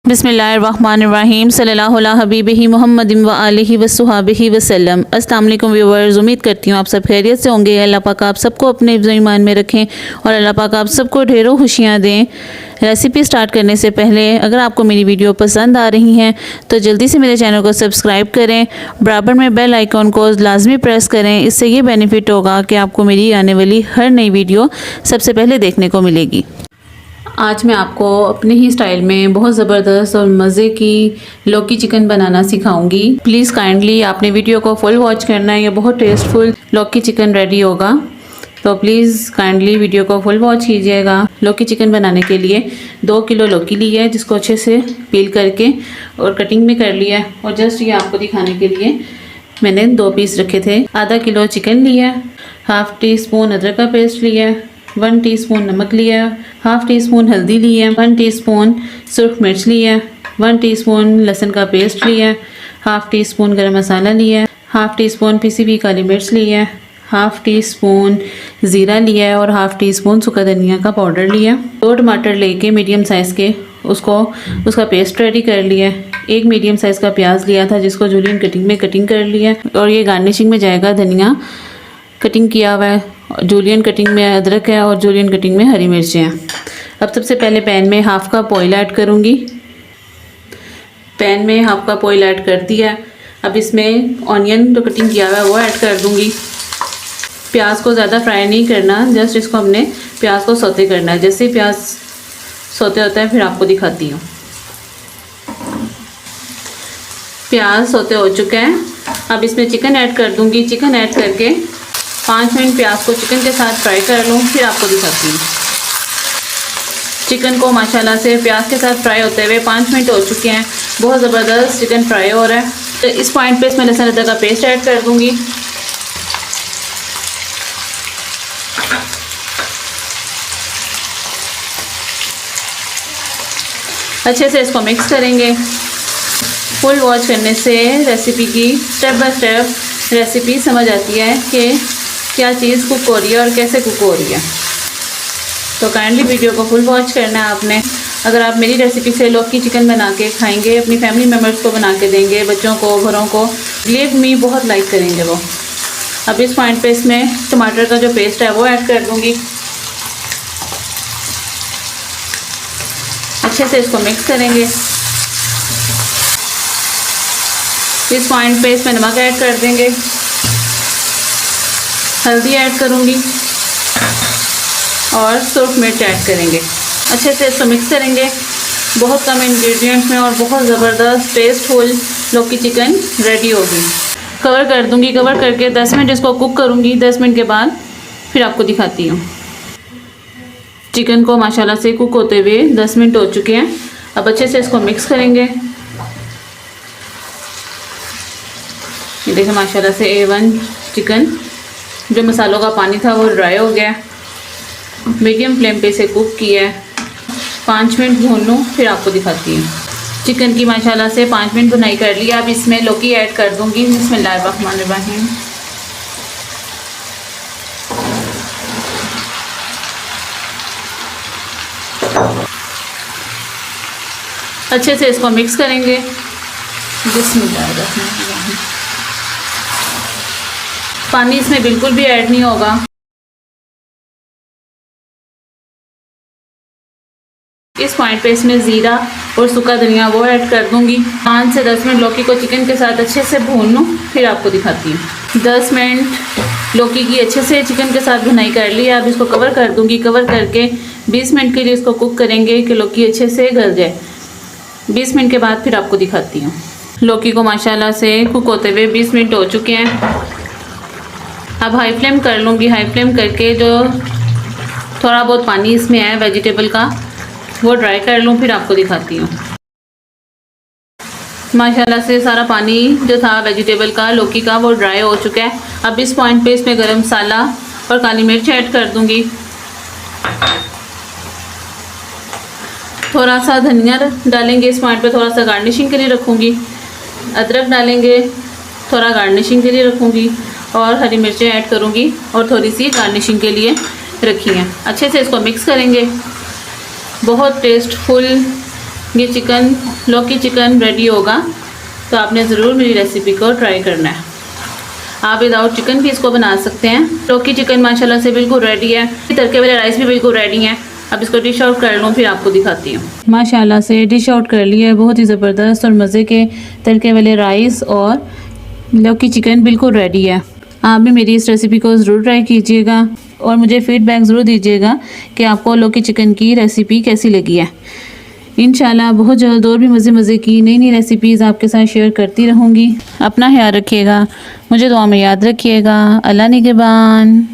बिस्मिल्लाहिर्रहमानिर्रहीम सल्लल्लाहु अला हबीबिही मुहम्मदिन व आलिहि व सुहाबिही वसल्लम। अस्सलाम वालेकुम व्यूअर्स, उम्मीद करती हूँ आप सब खैरियत से होंगे। अल्लाह पाक आप सबको अपने हिफ्ज़ ईमान में रखें और अल्लाह पाक आप सबको ढेरों खुशियाँ दें। रेसिपी स्टार्ट करने से पहले अगर आपको मेरी वीडियो पसंद आ रही हैं तो जल्दी से मेरे चैनल को सब्सक्राइब करें, बराबर में बेल आइकॉन को लाजमी प्रेस करें। इससे ये बेनिफिट होगा कि आपको मेरी आने वाली हर नई वीडियो सबसे पहले देखने को मिलेगी। आज मैं आपको अपने ही स्टाइल में बहुत ज़बरदस्त और मज़े की लौकी चिकन बनाना सिखाऊंगी। प्लीज़ काइंडली आपने वीडियो को फुल वॉच करना है, ये बहुत टेस्टफुल लौकी चिकन रेडी होगा, तो प्लीज़ काइंडली वीडियो को फुल वॉच कीजिएगा। लौकी चिकन बनाने के लिए 2 किलो लौकी ली है, जिसको अच्छे से पील करके और कटिंग भी कर लिया है। और जस्ट ये आपको दिखाने के लिए मैंने 2 पीस रखे थे। आधा किलो चिकन लिया है, हाफ़ टी स्पून अदरक का पेस्ट लिया है, 1 टीस्पून नमक लिया, हाफ़ टी स्पून हल्दी ली है, 1 टीस्पून सुरख मिर्च लिया, 1 टीस्पून लहसुन का पेस्ट लिया, हाफ़ टी स्पून गरम मसाला लिया, हाफ़ टी स्पून पिसी हुई काली मिर्च लिया, हाफ़ टी स्पून ज़ीरा लिया है और हाफ़ टी स्पून सूखा धनिया का पाउडर लिया। 2 टमाटर लेके मीडियम साइज़ के उसका पेस्ट रेडी कर लिया। 1 मीडियम साइज़ का प्याज लिया था, जिसको जूलियन कटिंग में कटिंग कर लिया। और ये गार्निशिंग में जाएगा धनिया कटिंग किया हुआ है, जूलियन कटिंग में अदरक है और जूलियन कटिंग में हरी मिर्चें हैं। अब सबसे पहले पैन में हाफ़ कप ऑयल ऐड करूँगी। पैन में हाफ़ कप ऑयल ऐड कर दिया। अब इसमें ऑनियन जो कटिंग किया हुआ है वो ऐड कर दूँगी। प्याज को ज़्यादा फ्राई नहीं करना, जस्ट इसको हमने प्याज को सौते करना है। जैसे ही प्याज सौते होता है फिर आपको दिखाती हूँ। प्याज सौते हो चुके हैं, अब इसमें चिकन ऐड कर दूँगी। चिकन ऐड करके 5 मिनट प्याज को चिकन के साथ फ्राई कर लूँ, फिर आपको दिखाती हूँ। चिकन को माशाल्लाह से प्याज के साथ फ्राई होते हुए 5 मिनट हो चुके हैं। बहुत ज़बरदस्त चिकन फ्राई हो रहा है। तो इस पॉइंट पे इसमें लहसुन अदरक का पेस्ट ऐड कर दूँगी। अच्छे से इसको मिक्स करेंगे। फुल वॉच करने से रेसिपी की स्टेप बाय स्टेप रेसिपी समझ आती है कि क्या चीज़ कुक हो रही है और कैसे कुक हो रही है। तो काइंडली वीडियो को फुल वॉच करना है आपने। अगर आप मेरी रेसिपी से लौकी चिकन बना के खाएंगे, अपनी फैमिली मेम्बर्स को बना के देंगे, बच्चों को, घरों को, बिलीव मी बहुत लाइक करेंगे वो। अब इस पॉइंट पे इसमें टमाटर का जो पेस्ट है वो ऐड कर दूँगी। अच्छे से इसको मिक्स करेंगे। इस पॉइंट पे इसमें नमक ऐड कर देंगे, हल्दी ऐड करूँगी और सुरख मिर्च ऐड करेंगे। अच्छे से इसको मिक्स करेंगे। बहुत कम इंग्रेडिएंट्स में और बहुत ज़बरदस्त टेस्टफुल लौकी चिकन रेडी होगी। कवर कर दूँगी। कवर करके 10 मिनट इसको कुक करूँगी। 10 मिनट के बाद फिर आपको दिखाती हूँ। चिकन को माशाल्लाह से कुक होते हुए 10 मिनट हो चुके हैं। अब अच्छे से इसको मिक्स करेंगे। ये देखिए माशाल्लाह से A1 चिकन, जो मसालों का पानी था वो ड्राई हो गया। मीडियम फ्लेम पे इसे कुक किया है। 5 मिनट भून लूँ, फिर आपको दिखाती हूँ। चिकन की माशाल्लाह से 5 मिनट भुनाई कर लिया। अब इसमें लौकी ऐड कर दूँगी। बिस्मिल्लाहिर्रहमानिर्रहीम। अच्छे से इसको मिक्स करेंगे। बिस्मिल्लाहिर्रहमानिर्रहीम। पानी इसमें बिल्कुल भी ऐड नहीं होगा। इस पॉइंट पे इसमें ज़ीरा और सूखा धनिया वो ऐड कर दूंगी। 5 से 10 मिनट लौकी को चिकन के साथ अच्छे से भून लूँ, फिर आपको दिखाती हूँ। 10 मिनट लौकी की अच्छे से चिकन के साथ भुनाई कर ली। अब इसको कवर कर दूंगी। कवर करके 20 मिनट के लिए इसको कुक करेंगे कि लौकी अच्छे से गल जाए। 20 मिनट के बाद फिर आपको दिखाती हूँ। लौकी को माशाल्लाह से कुक होते हुए 20 मिनट हो चुके हैं। अब हाई फ्लेम कर लूँगी। हाई फ्लेम करके जो थोड़ा बहुत पानी इसमें है वेजिटेबल का वो ड्राई कर लूँ, फिर आपको दिखाती हूँ। माशाल्लाह से सारा पानी जो था वेजिटेबल का, लौकी का, वो ड्राई हो चुका है। अब इस पॉइंट पे इसमें गरम मसाला और काली मिर्च ऐड कर दूँगी। थोड़ा सा धनिया डालेंगे इस पॉइंट पे, थोड़ा सा गार्निशिंग के लिए रखूँगी। अदरक डालेंगे, थोड़ा गार्निशिंग के लिए रखूँगी। और हरी मिर्चें ऐड करूँगी और थोड़ी सी गार्निशिंग के लिए रखी हैं। अच्छे से इसको मिक्स करेंगे। बहुत टेस्टफुल ये चिकन लौकी चिकन रेडी होगा, तो आपने ज़रूर मेरी रेसिपी को ट्राई करना है। आप विदाउट चिकन भी इसको बना सकते हैं। लौकी चिकन माशाल्लाह से बिल्कुल रेडी है। तड़के वाले राइस भी बिल्कुल रेडी हैं। अब इसको डिश आउट कर लूँ, फिर आपको दिखाती हूँ। माशाल्लाह से डिश आउट कर लिया है। बहुत ही ज़बरदस्त और मज़े के तड़के वाले राइस और लौकी चिकन बिल्कुल रेडी है। आप भी मेरी इस रेसिपी को ज़रूर ट्राई कीजिएगा और मुझे फ़ीडबैक ज़रूर दीजिएगा कि आपको लौकी चिकन की रेसिपी कैसी लगी है। इंशाल्लाह बहुत जल्द और भी मज़े की नई रेसिपीज़ आपके साथ शेयर करती रहूँगी। अपना ख्याल रखिएगा, मुझे दुआ में याद रखिएगा। अल्लाह निगहबान।